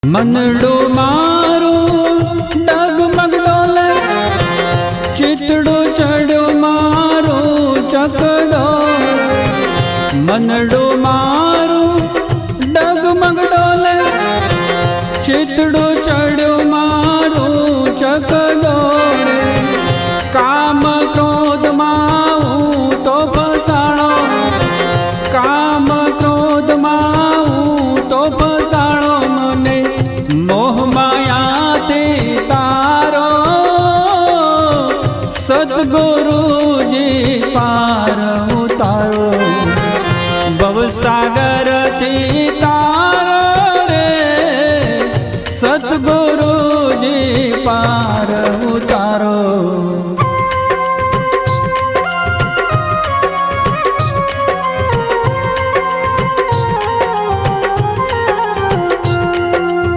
मनडो मारो डगमग डोले, चितड़ो चढ़ो मारो चकड़ो। मनडो मारो डगमग डोले, चितड़ो चढ़ो मारो चकड़ो। काम क्रोध माऊ तो फसाणो, काम क्रोध माऊ तो फसाणो। मने मोह माया ते तारो, सद्गुरु जी पार उतारो। भवसागर थी तारो रे, सद्गुरु जी पार उतारो।